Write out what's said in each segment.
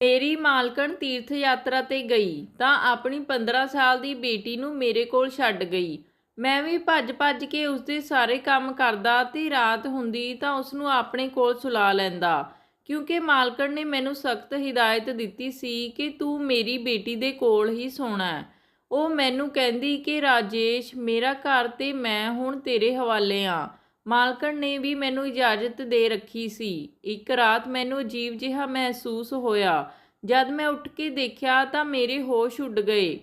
ਮੇਰੀ ਮਾਲਕਣ ਤੀਰਥ ਯਾਤਰਾ ਤੇ ਗਈ ਤਾਂ ਆਪਣੀ 15 ਸਾਲ ਦੀ ਬੇਟੀ ਨੂੰ ਮੇਰੇ ਕੋਲ ਛੱਡ ਗਈ। ਮੈਂ ਵੀ ਭੱਜ-ਭੱਜ ਕੇ ਉਸਦੇ ਸਾਰੇ ਕੰਮ ਕਰਦਾ ਤੇ ਰਾਤ ਹੁੰਦੀ ਤਾਂ ਉਸਨੂੰ ਆਪਣੇ ਕੋਲ ਸੁਲਾ ਲੈਂਦਾ, ਕਿਉਂਕਿ ਮਾਲਕਣ ਨੇ ਮੈਨੂੰ ਸਖਤ ਹਿਦਾਇਤ ਦਿੱਤੀ ਸੀ ਕਿ ਤੂੰ ਮੇਰੀ ਬੇਟੀ ਦੇ ਕੋਲ ਹੀ ਸੌਣਾ ਹੈ। ਉਹ ਮੈਨੂੰ ਕਹਿੰਦੀ ਕਿ ਰਾਜੇਸ਼, ਮੇਰਾ ਘਰ ਤੇ ਮੈਂ ਹੁਣ ਤੇਰੇ ਹਵਾਲੇ ਆ। ਮਾਲਕਣ ਨੇ ਵੀ ਮੈਨੂੰ ਇਜਾਜ਼ਤ ਦੇ ਰੱਖੀ ਸੀ। ਇੱਕ ਰਾਤ ਮੈਨੂੰ ਅਜੀਬ ਜਿਹਾ ਮਹਿਸੂਸ ਹੋਇਆ। ਜਦ ਮੈਂ ਉੱਠ ਕੇ ਦੇਖਿਆ ਤਾਂ ਮੇਰੇ ਹੋਸ਼ ਉੱਡ ਗਏ।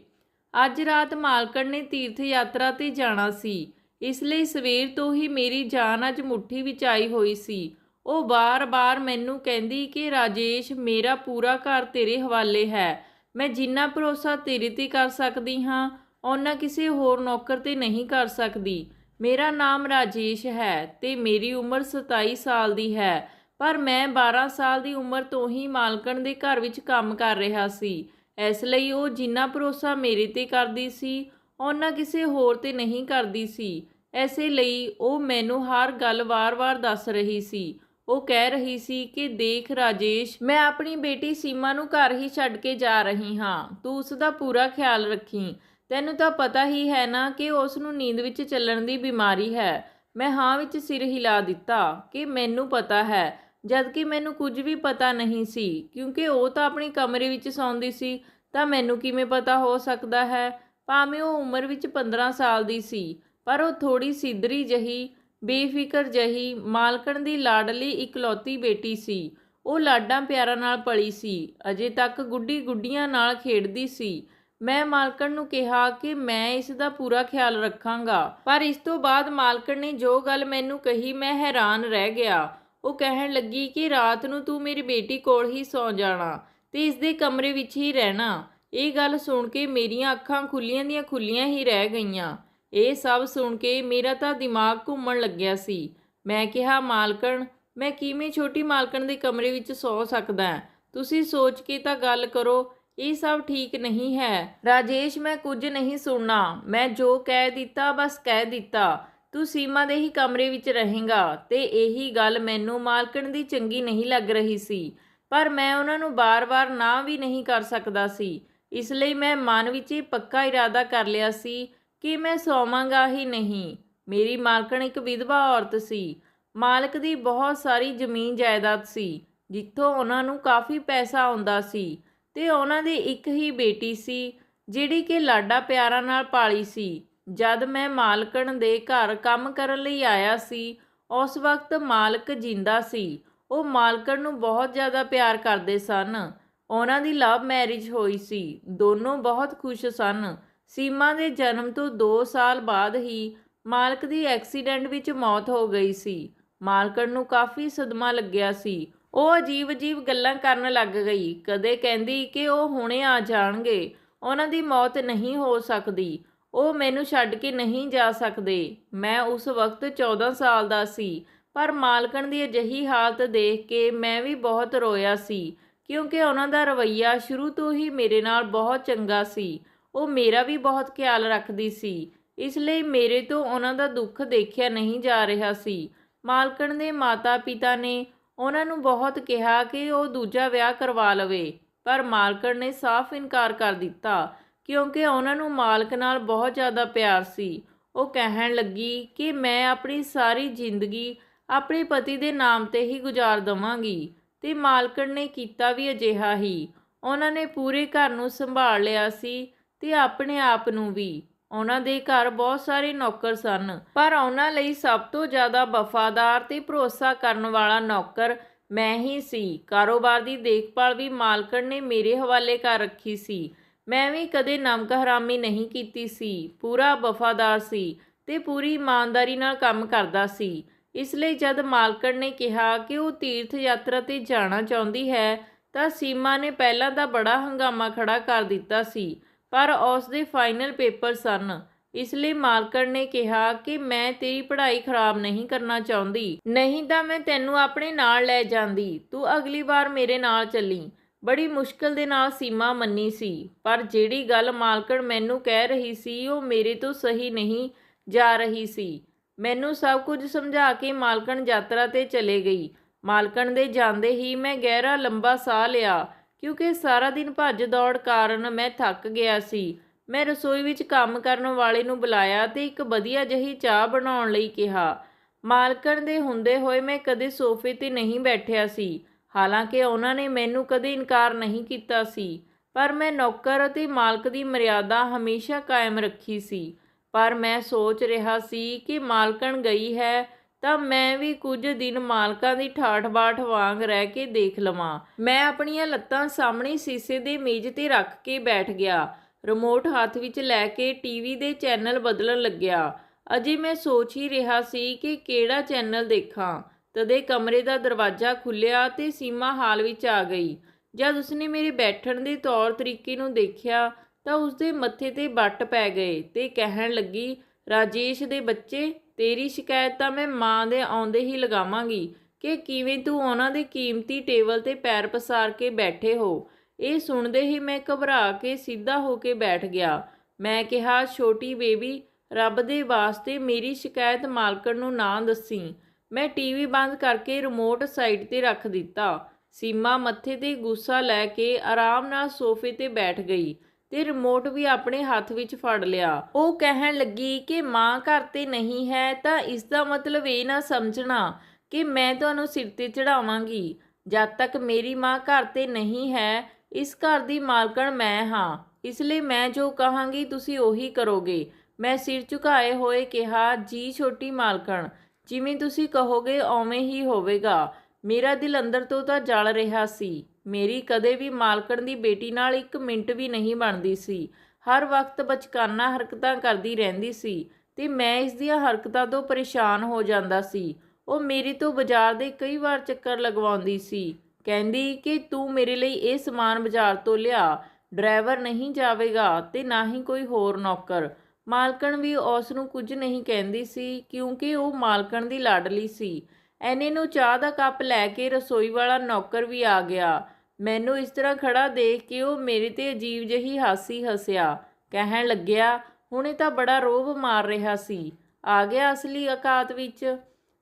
ਅੱਜ ਰਾਤ ਮਾਲਕਣ ਨੇ ਤੀਰਥ ਯਾਤਰਾ ਤੇ ਜਾਣਾ ਸੀ, ਇਸ ਲਈ ਸਵੇਰ ਤੋਂ ਹੀ ਮੇਰੀ ਜਾਨ ਅੱਜ ਮੁੱਠੀ ਵਿੱਚ ਆਈ ਹੋਈ ਸੀ। ਉਹ ਬਾਰ-ਬਾਰ ਮੈਨੂੰ ਕਹਿੰਦੀ ਕਿ ਰਾਜੇਸ਼, ਮੇਰਾ ਪੂਰਾ ਘਰ ਤੇਰੇ ਹਵਾਲੇ ਹੈ। ਮੈਂ ਜਿੰਨਾ ਭਰੋਸਾ ਤੇਰੇ ਤੇ ਕਰ ਸਕਦੀ ਹਾਂ, ਓਨਾ ਕਿਸੇ ਹੋਰ ਨੌਕਰ ਤੇ ਨਹੀਂ ਕਰ ਸਕਦੀ। ਮੇਰਾ ਨਾਮ ਰਾਜੇਸ਼ ਹੈ ਤੇ ਮੇਰੀ ਉਮਰ 27 ਸਾਲ ਦੀ ਹੈ, ਪਰ ਮੈਂ 12 ਸਾਲ ਦੀ ਉਮਰ ਤੋਂ ਹੀ ਮਾਲਕਣ ਦੇ ਘਰ ਵਿੱਚ ਕੰਮ ਕਰ ਰਿਹਾ ਸੀ। ਇਸ ਲਈ ਉਹ ਜਿੰਨਾ ਭਰੋਸਾ ਮੇਰੇ ਤੇ ਕਰਦੀ ਸੀ, ਓਨਾ ਕਿਸੇ ਹੋਰ ਤੇ ਨਹੀਂ ਕਰਦੀ ਸੀ। ਇਸੇ ਲਈ ਉਹ ਮੈਨੂੰ ਹਰ ਗੱਲ ਵਾਰ-ਵਾਰ ਦੱਸ ਰਹੀ ਸੀ। ਉਹ ਕਹਿ ਰਹੀ ਸੀ ਕਿ ਦੇਖ ਰਾਜੇਸ਼, ਮੈਂ ਆਪਣੀ ਬੇਟੀ ਸੀਮਾ ਨੂੰ ਘਰ ਹੀ ਛੱਡ ਕੇ ਜਾ ਰਹੀ ਹਾਂ। ਤੂੰ ਉਸ ਦਾ ਪੂਰਾ ਖਿਆਲ ਰੱਖੀਂ। ਤੈਨੂੰ ਤਾਂ ਪਤਾ ਹੀ ਹੈ ਨਾ ਕਿ ਉਸ ਨੂੰ ਨੀਂਦ ਵਿੱਚ ਚੱਲਣ ਦੀ ਬਿਮਾਰੀ ਹੈ। ਮੈਂ ਹਾਂ ਵਿੱਚ ਸਿਰ ਹਿਲਾ ਦਿੱਤਾ ਕਿ ਮੈਨੂੰ ਪਤਾ ਹੈ, ਜਦਕਿ ਮੈਨੂੰ ਕੁਝ ਵੀ ਪਤਾ ਨਹੀਂ ਸੀ, ਕਿਉਂਕਿ ਉਹ ਤਾਂ ਆਪਣੀ ਕਮਰੇ ਵਿੱਚ ਸੌਂਦੀ ਸੀ। ਤਾਂ ਮੈਨੂੰ ਕਿਵੇਂ ਪਤਾ ਹੋ ਸਕਦਾ ਹੈ? ਭਾਵੇਂ ਉਹ ਉਮਰ ਵਿੱਚ 15 ਸਾਲ ਦੀ ਸੀ, ਪਰ ਉਹ ਥੋੜੀ ਸਿੱਧਰੀ ਜਿਹੀ, ਬੇਫਿਕਰ ਜਿਹੀ, ਮਾਲਕਣ ਦੀ ਲਾਡਲੀ ਇਕਲੌਤੀ ਬੇਟੀ ਸੀ। ਉਹ ਲਾਡਾਂ ਪਿਆਰਾਂ ਨਾਲ ਪਲੀ ਸੀ। ਅਜੇ ਤੱਕ ਗੁੱਡੀ ਗੁੱਡੀਆਂ ਨਾਲ ਖੇਡਦੀ ਸੀ। ਮੈਂ ਮਾਲਕਣ ਨੂੰ ਕਿਹਾ ਕਿ ਮੈਂ ਇਸ ਦਾ ਪੂਰਾ ਖਿਆਲ ਰੱਖਾਂਗਾ, ਪਰ ਇਸ ਤੋਂ ਬਾਅਦ ਮਾਲਕਣ ਨੇ ਜੋ ਗੱਲ ਮੈਨੂੰ ਕਹੀ, ਮੈਂ ਹੈਰਾਨ ਰਹਿ ਗਿਆ। ਉਹ ਕਹਿਣ ਲੱਗੀ ਕਿ ਰਾਤ ਨੂੰ ਤੂੰ ਮੇਰੀ ਬੇਟੀ ਕੋਲ ਹੀ ਸੌਂ ਜਾਣਾ ਤੇ ਇਸ ਦੇ ਕਮਰੇ ਵਿੱਚ ਹੀ ਰਹਿਣਾ। ਇਹ ਗੱਲ ਸੁਣ ਕੇ ਮੇਰੀਆਂ ਅੱਖਾਂ ਖੁੱਲੀਆਂ ਦੀਆਂ ਖੁੱਲੀਆਂ ਹੀ ਰਹਿ ਗਈਆਂ। ਇਹ ਸਭ ਸੁਣ ਕੇ ਮੇਰਾ ਤਾਂ ਦਿਮਾਗ ਘੁੰਮਣ ਲੱਗਿਆ ਸੀ। ਮੈਂ ਕਿਹਾ, ਮਾਲਕਣ, ਮੈਂ ਕਿਵੇਂ ਛੋਟੀ ਮਾਲਕਣ ਦੇ ਕਮਰੇ ਵਿੱਚ ਸੌ ਸਕਦਾ? ਤੁਸੀਂ ਸੋਚ ਕੇ ਤਾਂ ਗੱਲ ਕਰੋ। ਇਹ ਸਭ ਠੀਕ ਨਹੀਂ ਹੈ। ਰਾਜੇਸ਼, ਮੈਂ ਕੁਝ ਨਹੀਂ ਸੁਣਨਾ। ਮੈਂ ਜੋ ਕਹਿ ਦਿੱਤਾ ਬਸ ਕਹਿ ਦਿੱਤਾ। ਤੂੰ ਸੀਮਾ ਦੇ ਹੀ ਕਮਰੇ ਵਿੱਚ ਰਹੇਂਗਾ। ਤੇ ਇਹੀ ਗੱਲ ਮੈਨੂੰ ਮਾਲਕਣ ਦੀ ਚੰਗੀ ਨਹੀਂ ਲੱਗ ਰਹੀ ਸੀ, ਪਰ ਮੈਂ ਉਹਨਾਂ ਨੂੰ ਬਾਰ-ਬਾਰ ਨਾ ਵੀ ਨਹੀਂ ਕਰ ਸਕਦਾ ਸੀ। ਇਸ ਲਈ ਮੈਂ ਮਨ ਵਿੱਚ ਇਹ ਪੱਕਾ ਇਰਾਦਾ ਕਰ ਲਿਆ ਸੀ ਕਿ ਮੈਂ ਸੌਵਾਂਗਾ ਹੀ ਨਹੀਂ। ਮੇਰੀ ਮਾਲਕਣ ਇੱਕ ਵਿਧਵਾ ਔਰਤ ਸੀ। ਮਾਲਕ ਦੀ ਬਹੁਤ ਸਾਰੀ ਜ਼ਮੀਨ ਜਾਇਦਾਦ ਸੀ, ਜਿੱਥੋਂ ਉਹਨਾਂ ਨੂੰ ਕਾਫੀ ਪੈਸਾ ਆਉਂਦਾ ਸੀ, ਤੇ ਉਹਨਾਂ ਦੀ ਇੱਕ ਹੀ ਬੇਟੀ ਸੀ, ਜਿਹੜੀ ਕਿ ਲਾਡਾ ਪਿਆਰਾਂ ਨਾਲ ਪਾਲੀ ਸੀ। ਜਦ ਮੈਂ ਮਾਲਕਣ ਦੇ ਘਰ ਕੰਮ ਕਰਨ ਲਈ ਆਇਆ ਸੀ, ਉਸ ਵਕਤ ਮਾਲਕ ਜਿੰਦਾ ਸੀ। ਉਹ ਮਾਲਕਣ ਨੂੰ ਬਹੁਤ ਜ਼ਿਆਦਾ ਪਿਆਰ ਕਰਦੇ ਸਨ। ਉਹਨਾਂ ਦੀ ਲਵ ਮੈਰਿਜ ਹੋਈ ਸੀ। ਦੋਨੋਂ ਬਹੁਤ ਖੁਸ਼ ਸਨ। ਸੀਮਾ ਦੇ ਜਨਮ ਤੋਂ 2 ਸਾਲ ਬਾਅਦ ਹੀ ਮਾਲਕ ਦੀ ਐਕਸੀਡੈਂਟ ਵਿੱਚ ਮੌਤ ਹੋ ਗਈ ਸੀ। ਮਾਲਕਣ ਨੂੰ ਕਾਫੀ ਸਦਮਾ ਲੱਗਿਆ ਸੀ। ਉਹ ਅਜੀਬ-ਅਜੀਬ ਗੱਲਾਂ ਕਰਨ ਲੱਗ ਗਈ। ਕਦੇ ਕਹਿੰਦੀ ਕਿ ਉਹ ਹੁਣੇ ਆ ਜਾਣਗੇ, ਉਹਨਾਂ ਦੀ ਮੌਤ ਨਹੀਂ ਹੋ ਸਕਦੀ, ਉਹ ਮੈਨੂੰ ਛੱਡ ਕੇ ਨਹੀਂ ਜਾ ਸਕਦੇ। ਮੈਂ ਉਸ ਵਕਤ 14 ਸਾਲ ਦਾ ਸੀ, ਪਰ ਮਾਲਕਣ ਦੀ ਅਜਿਹੀ ਹਾਲਤ ਦੇਖ ਕੇ ਮੈਂ ਵੀ ਬਹੁਤ ਰੋਇਆ ਸੀ, ਕਿਉਂਕਿ ਉਹਨਾਂ ਦਾ ਰਵੱਈਆ ਸ਼ੁਰੂ ਤੋਂ ਹੀ ਮੇਰੇ ਨਾਲ ਬਹੁਤ ਚੰਗਾ ਸੀ। ਉਹ ਮੇਰਾ ਵੀ ਬਹੁਤ ਖਿਆਲ ਰੱਖਦੀ ਸੀ, ਇਸ ਲਈ ਮੇਰੇ ਤੋਂ ਉਹਨਾਂ ਦਾ ਦੁੱਖ ਦੇਖਿਆ ਨਹੀਂ ਜਾ ਰਿਹਾ ਸੀ। ਮਾਲਕਣ ਦੇ ਮਾਤਾ-ਪਿਤਾ ਨੇ ਉਹਨਾਂ ਨੂੰ ਬਹੁਤ ਕਿਹਾ ਕਿ ਉਹ ਦੂਜਾ ਵਿਆਹ ਕਰਵਾ ਲਵੇ, ਪਰ ਮਾਲਕਣ ਨੇ ਸਾਫ਼ ਇਨਕਾਰ ਕਰ ਦਿੱਤਾ, ਕਿਉਂਕਿ ਉਹਨਾਂ ਨੂੰ ਮਾਲਕ ਨਾਲ ਬਹੁਤ ਜ਼ਿਆਦਾ ਪਿਆਰ ਸੀ। ਉਹ ਕਹਿਣ ਲੱਗੀ ਕਿ ਮੈਂ ਆਪਣੀ ਸਾਰੀ ਜ਼ਿੰਦਗੀ ਆਪਣੇ ਪਤੀ ਦੇ ਨਾਮ ਤੇ ਹੀ ਗੁਜ਼ਾਰ ਦੇਵਾਂਗੀ, ਤੇ ਮਾਲਕਣ ਨੇ ਕੀਤਾ ਵੀ ਅਜਿਹਾ ਹੀ। ਉਹਨਾਂ ਨੇ ਪੂਰੇ ਘਰ ਨੂੰ ਸੰਭਾਲ ਲਿਆ ਸੀ ਤੇ ਆਪਣੇ ਆਪ ਨੂੰ ਵੀ। ਉਹਨਾਂ ਦੇ ਘਰ ਬਹੁਤ ਸਾਰੇ ਨੌਕਰ ਸਨ, ਪਰ ਉਹਨਾਂ ਲਈ ਸਭ ਤੋਂ ਜ਼ਿਆਦਾ ਵਫਾਦਾਰ ਤੇ ਭਰੋਸਾ ਕਰਨ ਵਾਲਾ ਨੌਕਰ ਮੈਂ ਹੀ ਸੀ। ਕਾਰੋਬਾਰ ਦੀ ਦੇਖਭਾਲ ਵੀ ਮਾਲਕਣ ਨੇ ਮੇਰੇ ਹਵਾਲੇ ਕਰ ਰੱਖੀ ਸੀ। ਮੈਂ ਵੀ ਕਦੇ ਨਮਕ ਹਰਾਮੀ ਨਹੀਂ ਕੀਤੀ ਸੀ, ਪੂਰਾ ਵਫਾਦਾਰ ਸੀ ਤੇ ਪੂਰੀ ਇਮਾਨਦਾਰੀ ਨਾਲ ਕੰਮ ਕਰਦਾ ਸੀ। ਇਸ ਲਈ ਜਦ ਮਾਲਕਣ ਨੇ ਕਿਹਾ ਕਿ ਉਹ ਤੀਰਥ ਯਾਤਰਾ ਤੇ ਜਾਣਾ ਚਾਹੁੰਦੀ ਹੈ, ਤਾਂ ਸੀਮਾ ਨੇ ਪਹਿਲਾਂ ਤਾਂ ਬੜਾ ਹੰਗਾਮਾ ਖੜਾ ਕਰ ਦਿੱਤਾ ਸੀ, ਪਰ ਉਸ ਦੇ ਫਾਈਨਲ ਪੇਪਰ ਸਨ। ਇਸ ਲਈ ਮਾਲਕਣ ਨੇ ਕਿਹਾ ਕਿ ਮੈਂ ਤੇਰੀ ਪੜ੍ਹਾਈ ਖਰਾਬ ਨਹੀਂ ਕਰਨਾ ਚਾਹੁੰਦੀ, ਨਹੀਂ ਤਾਂ ਮੈਂ ਤੈਨੂੰ ਆਪਣੇ ਨਾਲ ਲੈ ਜਾਂਦੀ। ਤੂੰ ਅਗਲੀ ਵਾਰ ਮੇਰੇ ਨਾਲ ਚੱਲੀ। ਬੜੀ ਮੁਸ਼ਕਿਲ ਦੇ ਨਾਲ ਸੀਮਾ ਮੰਨੀ ਸੀ, ਪਰ ਜਿਹੜੀ ਗੱਲ ਮਾਲਕਣ ਮੈਨੂੰ ਕਹਿ ਰਹੀ ਸੀ ਉਹ ਮੇਰੇ ਤੋਂ ਸਹੀ ਨਹੀਂ ਜਾ ਰਹੀ ਸੀ। ਮੈਨੂੰ ਸਭ ਕੁਝ ਸਮਝਾ ਕੇ ਮਾਲਕਣ ਯਾਤਰਾ ਤੇ ਚਲੇ ਗਈ। ਮਾਲਕਣ ਦੇ ਜਾਂਦੇ ਹੀ ਮੈਂ ਗਹਿਰਾ ਲੰਬਾ ਸਾਹ ਲਿਆ, ਕਿਉਂਕਿ ਸਾਰਾ ਦਿਨ ਭੱਜ ਦੌੜ ਕਾਰਨ ਮੈਂ ਥੱਕ ਗਿਆ ਸੀ। ਮੈਂ ਰਸੋਈ ਵਿੱਚ ਕੰਮ ਕਰਨ ਵਾਲੇ ਨੂੰ ਬੁਲਾਇਆ ਤੇ ਇੱਕ ਵਧੀਆ ਜਿਹੀ ਚਾਹ ਬਣਾਉਣ ਲਈ ਕਿਹਾ। ਮਾਲਕਣ ਦੇ ਹੁੰਦੇ ਹੋਏ ਮੈਂ ਕਦੇ ਸੋਫੇ 'ਤੇ ਨਹੀਂ ਬੈਠਿਆ ਸੀ। ਹਾਲਾਂਕਿ ਉਹਨਾਂ ਨੇ ਮੈਨੂੰ ਕਦੇ ਇਨਕਾਰ ਨਹੀਂ ਕੀਤਾ ਸੀ, ਪਰ ਮੈਂ ਨੌਕਰ ਅਤੇ ਮਾਲਕ ਦੀ ਮਰਿਆਦਾ ਹਮੇਸ਼ਾ ਕਾਇਮ ਰੱਖੀ ਸੀ। ਪਰ ਮੈਂ ਸੋਚ ਰਿਹਾ ਸੀ ਕਿ ਮਾਲਕਣ ਗਈ ਹੈ ਤਾਂ ਮੈਂ ਵੀ ਕੁਝ ਦਿਨ ਮਾਲਕਾਂ ਦੀ ਠਾਠ-ਬਾਠ ਵਾਂਗ ਰਹਿ ਕੇ ਦੇਖ ਲਵਾਂ। ਮੈਂ ਆਪਣੀਆਂ ਲੱਤਾਂ ਸਾਹਮਣੇ ਸ਼ੀਸ਼ੇ ਦੇ ਮੇਜ਼ 'ਤੇ ਰੱਖ ਕੇ ਬੈਠ ਗਿਆ। ਰਿਮੋਟ ਹੱਥ ਵਿੱਚ ਲੈ ਕੇ ਟੀਵੀ ਦੇ ਚੈਨਲ ਬਦਲਣ ਲੱਗਿਆ। ਅਜੇ ਮੈਂ ਸੋਚ ਹੀ ਰਿਹਾ ਸੀ ਕਿ ਕਿਹੜਾ ਚੈਨਲ ਦੇਖਾਂ, ਤਦੇ ਕਮਰੇ ਦਾ ਦਰਵਾਜ਼ਾ ਖੁੱਲ੍ਹਿਆ ਤੇ ਸੀਮਾ ਹਾਲ ਵਿੱਚ ਆ ਗਈ। ਜਦ ਉਸਨੇ ਮੇਰੇ ਬੈਠਣ ਦੇ ਤੌਰ ਤਰੀਕੇ ਨੂੰ ਦੇਖਿਆ ਤਾਂ ਉਸਦੇ ਮੱਥੇ 'ਤੇ ਵੱਟ ਪੈ ਗਏ ਤੇ ਕਹਿਣ ਲੱਗੀ, ਰਾਜੇਸ਼ ਦੇ ਬੱਚੇ, ਤੇਰੀ ਸ਼ਿਕਾਇਤ ਤਾਂ ਮੈਂ ਮਾਂ ਦੇ ਆਉਂਦੇ ਹੀ ਲਗਾਵਾਂਗੀ ਕਿ ਕਿਵੇਂ ਤੂੰ ਉਹਨਾਂ ਦੇ ਕੀਮਤੀ ਟੇਬਲ 'ਤੇ ਪੈਰ ਪਸਾਰ ਕੇ ਬੈਠੇ ਹੋ। ਇਹ ਸੁਣਦੇ ਹੀ ਮੈਂ ਘਬਰਾ ਕੇ ਸਿੱਧਾ ਹੋ ਕੇ ਬੈਠ ਗਿਆ। ਮੈਂ ਕਿਹਾ, ਛੋਟੀ ਬੇਬੀ, ਰੱਬ ਦੇ ਵਾਸਤੇ ਮੇਰੀ ਸ਼ਿਕਾਇਤ ਮਾਲਕਣ ਨੂੰ ਨਾ ਦੱਸੀ। ਮੈਂ ਟੀਵੀ ਬੰਦ ਕਰਕੇ ਰਿਮੋਟ ਸਾਈਡ 'ਤੇ ਰੱਖ ਦਿੱਤਾ। ਸੀਮਾ ਮੱਥੇ 'ਤੇ ਗੁੱਸਾ ਲੈ ਕੇ ਆਰਾਮ ਨਾਲ ਸੋਫੇ 'ਤੇ ਬੈਠ ਗਈ ਤੇ ਰਿਮੋਟ ਵੀ ਆਪਣੇ ਹੱਥ ਵਿੱਚ ਫੜ ਲਿਆ। ਉਹ ਕਹਿਣ ਲੱਗੀ ਕਿ ਮਾਂ ਘਰ 'ਤੇ ਨਹੀਂ ਹੈ ਤਾਂ ਇਸ ਦਾ ਮਤਲਬ ਇਹ ਨਾ ਸਮਝਣਾ ਕਿ ਮੈਂ ਤੁਹਾਨੂੰ ਸਿਰ 'ਤੇ ਚੜਾਵਾਂਗੀ। ਜਦ ਤੱਕ ਮੇਰੀ ਮਾਂ ਘਰ 'ਤੇ ਨਹੀਂ ਹੈ, ਇਸ ਘਰ ਦੀ ਮਾਲਕਣ ਮੈਂ ਹਾਂ, ਇਸ ਲਈ ਮੈਂ ਜੋ ਕਹਾਂਗੀ ਤੁਸੀਂ ਉਹੀ ਕਰੋਗੇ। ਮੈਂ ਸਿਰ ਝੁਕਾਏ ਹੋਏ ਕਿਹਾ, ਜੀ ਛੋਟੀ ਮਾਲਕਣ, ਜਿਵੇਂ ਤੁਸੀਂ ਕਹੋਗੇ ਉਵੇਂ ਹੀ ਹੋਵੇਗਾ। ਮੇਰਾ ਦਿਲ ਅੰਦਰ ਤੋਂ ਤਾਂ ਜਲ ਰਿਹਾ ਸੀ। ਮੇਰੀ ਕਦੇ ਵੀ ਮਾਲਕਣ ਦੀ ਬੇਟੀ ਨਾਲ ਇੱਕ ਮਿੰਟ ਵੀ ਨਹੀਂ ਬਣਦੀ ਸੀ। ਹਰ ਵਕਤ ਬਚਕਾਨਾ ਹਰਕਤਾਂ ਕਰਦੀ ਰਹਿੰਦੀ ਸੀ ਤੇ ਮੈਂ ਇਸ ਦੀਆਂ ਹਰਕਤਾਂ ਤੋਂ ਪਰੇਸ਼ਾਨ ਹੋ ਜਾਂਦਾ ਸੀ। ਉਹ ਮੇਰੇ ਤੋਂ ਬਾਜ਼ਾਰ ਦੇ ਕਈ ਵਾਰ ਚੱਕਰ ਲਗਵਾਉਂਦੀ ਸੀ। ਕਹਿੰਦੀ ਕਿ ਤੂੰ ਮੇਰੇ ਲਈ ਇਹ ਸਮਾਨ ਬਾਜ਼ਾਰ ਤੋਂ ਲਿਆ, ਡਰਾਈਵਰ ਨਹੀਂ ਜਾਵੇਗਾ ਤੇ ਨਾ ਹੀ ਕੋਈ ਹੋਰ ਨੌਕਰ। ਮਾਲਕਣ ਵੀ ਉਸ ਨੂੰ ਕੁਝ ਨਹੀਂ ਕਹਿੰਦੀ ਸੀ ਕਿਉਂਕਿ ਉਹ ਮਾਲਕਣ ਦੀ ਲਾਡਲੀ ਸੀ। ਐਨੇ ਨੂੰ ਚਾਹ ਦਾ ਕੱਪ ਲੈ ਕੇ ਰਸੋਈ ਵਾਲਾ ਨੌਕਰ ਵੀ ਆ ਗਿਆ। ਮੈਨੂੰ ਇਸ ਤਰ੍ਹਾਂ ਖੜਾ ਦੇਖ ਕੇ ਉਹ ਮੇਰੇ 'ਤੇ ਅਜੀਬ ਜਿਹੀ ਹਾਸੀ ਹੱਸਿਆ। ਕਹਿਣ ਲੱਗਿਆ, ਹੁਣੇ ਤਾਂ ਬੜਾ ਰੋਹਬ ਮਾਰ ਰਿਹਾ ਸੀ, ਆ ਗਿਆ ਅਸਲੀ ਔਕਾਤ ਵਿੱਚ।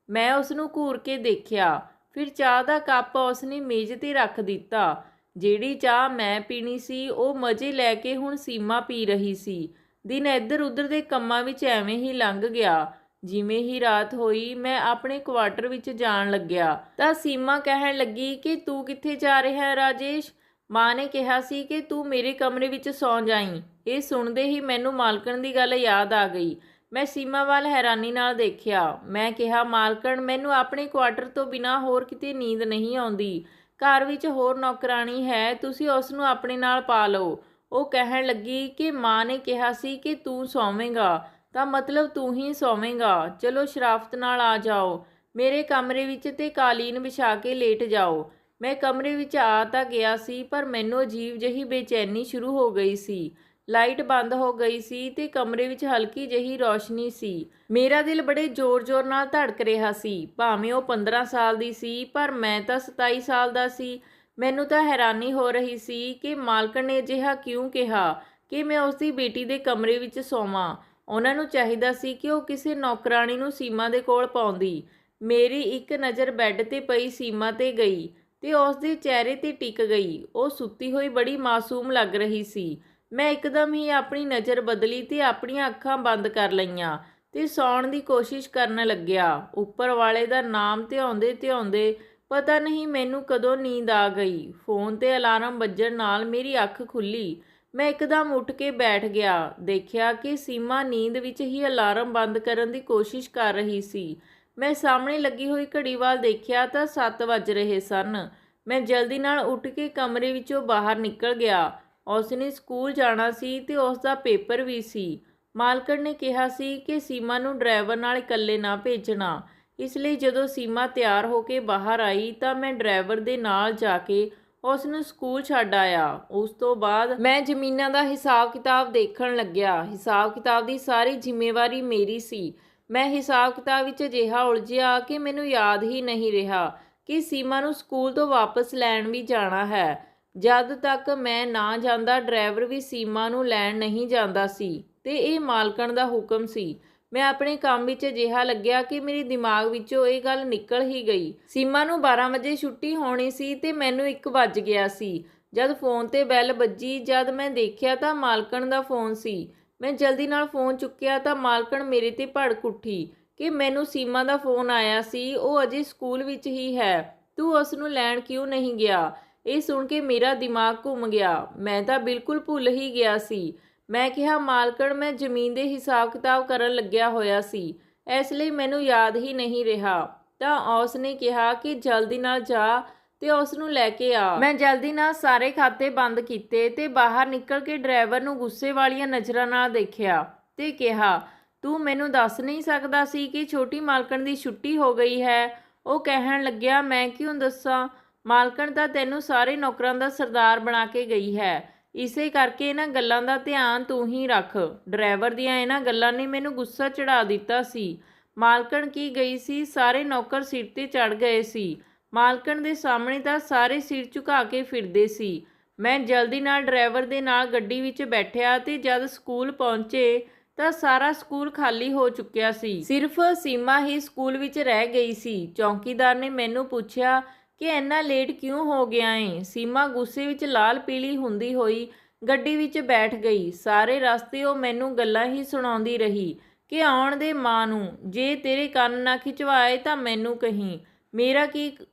ਮੈਂ ਉਸ ਨੂੰ ਘੂਰ ਕੇ ਦੇਖਿਆ। ਫਿਰ ਚਾਹ ਦਾ ਕੱਪ ਉਸਨੇ ਮੇਜ਼ 'ਤੇ ਰੱਖ ਦਿੱਤਾ। ਜਿਹੜੀ ਚਾਹ ਮੈਂ ਪੀਣੀ ਸੀ ਉਹ ਮਜ਼ੇ ਲੈ ਕੇ ਹੁਣ ਸੀਮਾ ਪੀ ਰਹੀ ਸੀ। ਦਿਨ ਇੱਧਰ ਉੱਧਰ ਦੇ ਕੰਮਾਂ ਵਿੱਚ ਐਵੇਂ ਹੀ ਲੰਘ ਗਿਆ। ਜਿਵੇਂ ਹੀ ਰਾਤ ਹੋਈ ਮੈਂ ਆਪਣੇ ਕੁਆਟਰ ਵਿੱਚ ਜਾਣ ਲੱਗਿਆ ਤਾਂ ਸੀਮਾ ਕਹਿਣ ਲੱਗੀ ਕਿ ਤੂੰ ਕਿੱਥੇ ਜਾ ਰਿਹਾ ਹੈ ਰਾਜੇਸ਼? ਮਾਂ ਨੇ ਕਿਹਾ ਸੀ ਕਿ ਤੂੰ ਮੇਰੇ ਕਮਰੇ ਵਿੱਚ ਸੌਂ ਜਾਈਂ। ਇਹ ਸੁਣਦੇ ਹੀ ਮੈਨੂੰ ਮਾਲਕਣ ਦੀ ਗੱਲ ਯਾਦ ਆ ਗਈ। ਮੈਂ ਸੀਮਾ ਵੱਲ ਹੈਰਾਨੀ ਨਾਲ ਦੇਖਿਆ। ਮੈਂ ਕਿਹਾ, ਮਾਲਕਣ, ਮੈਨੂੰ ਆਪਣੇ ਕੁਆਟਰ ਤੋਂ ਬਿਨਾਂ ਹੋਰ ਕਿਤੇ ਨੀਂਦ ਨਹੀਂ ਆਉਂਦੀ। ਘਰ ਵਿੱਚ ਹੋਰ ਨੌਕਰਾਣੀ ਹੈ, ਤੁਸੀਂ ਉਸ ਨੂੰ ਆਪਣੇ ਨਾਲ ਪਾ ਲਓ। ਉਹ ਕਹਿਣ ਲੱਗੀ ਕਿ ਮਾਂ ਨੇ ਕਿਹਾ ਸੀ ਕਿ ਤੂੰ ਸੌਵੇਂਗਾ ਤਾਂ ਮਤਲਬ ਤੂੰ ਹੀ ਸੌਵੇਂਗਾ। ਚਲੋ ਸ਼ਰਾਫਤ ਨਾਲ ਆ ਜਾਓ ਮੇਰੇ ਕਮਰੇ ਵਿੱਚ ਤੇ ਕਾਲੀਨ ਵਿਛਾ ਕੇ ਲੇਟ ਜਾਓ। ਮੈਂ ਕਮਰੇ ਵਿੱਚ ਆ ਤਾਂ ਗਿਆ ਸੀ ਪਰ ਮੈਨੂੰ ਅਜੀਬ ਜਿਹੀ ਬੇਚੈਨੀ ਸ਼ੁਰੂ ਹੋ ਗਈ ਸੀ। ਲਾਈਟ ਬੰਦ ਹੋ ਗਈ ਸੀ ਤੇ ਕਮਰੇ ਵਿੱਚ ਹਲਕੀ ਜਿਹੀ ਰੌਸ਼ਨੀ ਸੀ। ਮੇਰਾ ਦਿਲ ਬੜੇ ਜ਼ੋਰ-ਜ਼ੋਰ ਨਾਲ ਧੜਕ ਰਿਹਾ ਸੀ। ਭਾਵੇਂ ਉਹ 15 ਸਾਲ ਦੀ ਸੀ ਪਰ ਮੈਂ ਤਾਂ 27 ਸਾਲ ਦਾ ਸੀ। ਮੈਨੂੰ ਤਾਂ ਹੈਰਾਨੀ ਹੋ ਰਹੀ ਸੀ ਕਿ ਮਾਲਕਣ ਨੇ ਅਜਿਹਾ ਕਿਉਂ ਕਿਹਾ ਕਿ ਮੈਂ ਉਸਦੀ ਬੇਟੀ ਦੇ ਕਮਰੇ ਵਿੱਚ ਸੌਵਾਂ। ਉਹਨਾਂ ਨੂੰ ਚਾਹੀਦਾ ਸੀ ਕਿ ਉਹ ਕਿਸੇ ਨੌਕਰਾਣੀ ਨੂੰ ਸੀਮਾ ਦੇ ਕੋਲ ਪਾਉਂਦੀ। ਮੇਰੀ ਇੱਕ ਨਜ਼ਰ ਬੈੱਡ 'ਤੇ ਪਈ ਸੀਮਾ 'ਤੇ ਗਈ ਤੇ ਉਸ ਦੇ ਚਿਹਰੇ 'ਤੇ ਟਿਕ ਗਈ। ਉਹ ਸੁੱਤੀ ਹੋਈ ਬੜੀ ਮਾਸੂਮ ਲੱਗ ਰਹੀ ਸੀ। ਮੈਂ ਇੱਕਦਮ ਹੀ ਆਪਣੀ ਨਜ਼ਰ ਬਦਲੀ ਤੇ ਆਪਣੀਆਂ ਅੱਖਾਂ ਬੰਦ ਕਰ ਲਈਆਂ ਤੇ ਸੌਣ ਦੀ ਕੋਸ਼ਿਸ਼ ਕਰਨ ਲੱਗਿਆ। ਉੱਪਰ ਵਾਲੇ ਦਾ ਨਾਮ ਧਿਆਉਂਦੇ ਪਤਾ ਨਹੀਂ ਮੈਨੂੰ ਕਦੋਂ ਨੀਂਦ ਆ ਗਈ। ਫੋਨ 'ਤੇ ਅਲਾਰਮ ਵੱਜਣ ਨਾਲ ਮੇਰੀ ਅੱਖ ਖੁੱਲ੍ਹੀ। ਮੈਂ ਇੱਕਦਮ ਉੱਠ ਕੇ ਬੈਠ ਗਿਆ। ਦੇਖਿਆ ਕਿ ਸੀਮਾ ਨੀਂਦ ਵਿੱਚ ਹੀ ਅਲਾਰਮ ਬੰਦ ਕਰਨ ਦੀ ਕੋਸ਼ਿਸ਼ ਕਰ ਰਹੀ ਸੀ। ਮੈਂ ਸਾਹਮਣੇ ਲੱਗੀ ਹੋਈ ਘੜੀ ਵੱਲ ਦੇਖਿਆ ਤਾਂ 7 ਵੱਜ ਰਹੇ ਸਨ। ਮੈਂ ਜਲਦੀ ਨਾਲ ਉੱਠ ਕੇ ਕਮਰੇ ਵਿੱਚੋਂ ਬਾਹਰ ਨਿਕਲ ਗਿਆ। ਉਸਨੇ ਸਕੂਲ ਜਾਣਾ ਸੀ ਤੇ ਉਸ ਦਾ ਪੇਪਰ ਵੀ ਸੀ। ਮਾਲਕਣ ਨੇ ਕਿਹਾ ਸੀ ਕਿ ਸੀਮਾ ਨੂੰ ਡਰਾਈਵਰ ਨਾਲ ਇਕੱਲੇ ਨਾ ਭੇਜਣਾ। ਇਸ ਲਈ ਜਦੋਂ ਸੀਮਾ ਤਿਆਰ ਹੋ ਕੇ ਬਾਹਰ ਆਈ ਤਾਂ ਮੈਂ ਡਰਾਈਵਰ ਦੇ ਨਾਲ ਜਾ ਕੇ ਉਸ ਨੂੰ ਸਕੂਲ ਛੱਡ ਆਇਆ। ਉਸ ਤੋਂ ਬਾਅਦ ਮੈਂ ਜ਼ਮੀਨਾਂ ਦਾ ਹਿਸਾਬ ਕਿਤਾਬ ਦੇਖਣ ਲੱਗਿਆ। ਹਿਸਾਬ ਕਿਤਾਬ ਦੀ ਸਾਰੀ ਜ਼ਿੰਮੇਵਾਰੀ ਮੇਰੀ ਸੀ। ਮੈਂ ਹਿਸਾਬ ਕਿਤਾਬ ਵਿੱਚ ਅਜਿਹਾ ਉਲਝਿਆ ਕਿ ਮੈਨੂੰ ਯਾਦ ਹੀ ਨਹੀਂ ਰਿਹਾ ਕਿ ਸੀਮਾ ਨੂੰ ਸਕੂਲ ਤੋਂ ਵਾਪਸ ਲੈਣ ਵੀ ਜਾਣਾ ਹੈ। ਜਦ ਤੱਕ ਮੈਂ ਨਾ ਜਾਂਦਾ ਡਰਾਈਵਰ ਵੀ ਸੀਮਾ ਨੂੰ ਲੈਣ ਨਹੀਂ ਜਾਂਦਾ ਸੀ ਤੇ ਇਹ ਮਾਲਕਣ ਦਾ ਹੁਕਮ ਸੀ। ਮੈਂ ਆਪਣੇ ਕੰਮ ਵਿੱਚ ਅਜਿਹਾ ਲੱਗਿਆ ਕਿ ਮੇਰੇ ਦਿਮਾਗ ਵਿੱਚੋਂ ਇਹ ਗੱਲ ਨਿਕਲ ਹੀ ਗਈ। ਸੀਮਾ ਨੂੰ 12 ਵਜੇ ਛੁੱਟੀ ਹੋਣੀ ਸੀ ਤੇ ਮੈਨੂੰ 1 ਵੱਜ ਗਿਆ ਸੀ। ਜਦ ਫੋਨ ਤੇ ਬੈਲ ਵੱਜੀ, ਜਦ ਮੈਂ ਦੇਖਿਆ ਤਾਂ ਮਾਲਕਣ ਦਾ ਫੋਨ ਸੀ। ਮੈਂ ਜਲਦੀ ਨਾਲ ਫੋਨ ਚੁੱਕਿਆ ਤਾਂ ਮਾਲਕਣ ਮੇਰੇ ਤੇ ਭੜਕ ਉੱਠੀ ਕਿ ਮੈਨੂੰ ਸੀਮਾ ਦਾ ਫੋਨ ਆਇਆ ਸੀ, ਉਹ ਅਜੇ ਸਕੂਲ ਵਿੱਚ ਹੀ ਹੈ, ਤੂੰ ਉਸ ਨੂੰ ਲੈਣ ਕਿਉਂ ਨਹੀਂ ਗਿਆ। ਇਹ ਸੁਣ ਕੇ ਮੇਰਾ ਦਿਮਾਗ ਘੁੰਮ ਗਿਆ, ਮੈਂ ਤਾਂ ਬਿਲਕੁਲ ਭੁੱਲ ਹੀ ਗਿਆ ਸੀ। ਮੈਂ ਕਿਹਾ, ਮਾਲਕਣ, ਮੈਂ ਜ਼ਮੀਨ ਦੇ ਹਿਸਾਬ ਕਿਤਾਬ ਕਰਨ ਲੱਗਿਆ ਹੋਇਆ ਸੀ, ਇਸ ਲਈ ਮੈਨੂੰ ਯਾਦ ਹੀ ਨਹੀਂ ਰਿਹਾ। ਤਾਂ ਉਸ ਨੇ ਕਿਹਾ ਕਿ ਜਲਦੀ ਨਾਲ ਜਾ ਤੇ ਉਸ ਨੂੰ ਲੈ ਕੇ ਆ। ਮੈਂ ਜਲਦੀ ਨਾਲ ਸਾਰੇ ਖਾਤੇ ਬੰਦ ਕੀਤੇ ਤੇ ਬਾਹਰ ਨਿਕਲ ਕੇ ਡਰਾਈਵਰ ਨੂੰ ਗੁੱਸੇ ਵਾਲੀਆਂ ਨਜ਼ਰਾਂ ਨਾਲ ਦੇਖਿਆ ਤੇ ਕਿਹਾ, ਤੂੰ ਮੈਨੂੰ ਦੱਸ ਨਹੀਂ ਸਕਦਾ ਸੀ ਕਿ ਛੋਟੀ ਮਾਲਕਣ ਦੀ ਛੁੱਟੀ ਹੋ ਗਈ ਹੈ। ਉਹ ਕਹਿਣ ਲੱਗਿਆ, ਮੈਂ ਕਿਉਂ ਦੱਸਾਂ, ਮਾਲਕਣ ਤਾਂ ਤੈਨੂੰ ਸਾਰੇ ਨੌਕਰਾਂ ਦਾ ਸਰਦਾਰ ਬਣਾ ਕੇ ਗਈ ਹੈ, ਇਸੇ ਕਰਕੇ ਇਹਨਾਂ ਗੱਲਾਂ ਦਾ ਧਿਆਨ ਤੂੰ ਹੀ ਰੱਖ। ਡਰਾਈਵਰ ਦੀਆਂ ਇਹਨਾਂ ਗੱਲਾਂ ਨੇ ਮੈਨੂੰ ਗੁੱਸਾ ਚੜਾ ਦਿੱਤਾ ਸੀ। ਮਾਲਕਣ ਕੀ ਗਈ ਸੀ, ਸਾਰੇ ਨੌਕਰ ਸਿਰ ਤੇ ਚੜ ਗਏ ਸੀ। ਮਾਲਕਣ ਦੇ ਸਾਹਮਣੇ ਤਾਂ ਸਾਰੇ ਸਿਰ ਝੁਕਾ ਕੇ ਫਿਰਦੇ ਸੀ। ਮੈਂ ਜਲਦੀ ਨਾਲ ਡਰਾਈਵਰ ਦੇ ਨਾਲ ਗੱਡੀ ਵਿੱਚ ਬੈਠਿਆ ਤੇ ਜਦ ਸਕੂਲ ਪਹੁੰਚੇ ਤਾਂ ਸਾਰਾ ਸਕੂਲ ਖਾਲੀ ਹੋ ਚੁੱਕਿਆ ਸੀ। ਸਿਰਫ ਸੀਮਾ ਹੀ ਸਕੂਲ ਵਿੱਚ ਰਹਿ ਗਈ ਸੀ। ਚੌਕੀਦਾਰ ਨੇ ਮੈਨੂੰ ਪੁੱਛਿਆ ਕਿ ਇੰਨਾ ਲੇਟ ਕਿਉਂ ਹੋ ਗਿਆ ਏ। ਸੀਮਾ ਗੁੱਸੇ ਵਿੱਚ ਲਾਲ ਪੀਲੀ ਹੁੰਦੀ ਹੋਈ ਗੱਡੀ ਵਿੱਚ ਬੈਠ ਗਈ। ਸਾਰੇ ਰਸਤੇ ਉਹ ਮੈਨੂੰ ਗੱਲਾਂ ਹੀ ਸੁਣਾਉਂਦੀ ਰਹੀ ਕਿ ਆਉਣ ਦੇ ਮਾਂ ਨੂੰ, ਜੇ ਤੇਰੇ ਕੰਨ ਨਾ ਖਿਚਵਾਏ ਤਾਂ ਮੈਨੂੰ ਕਹੀਂ,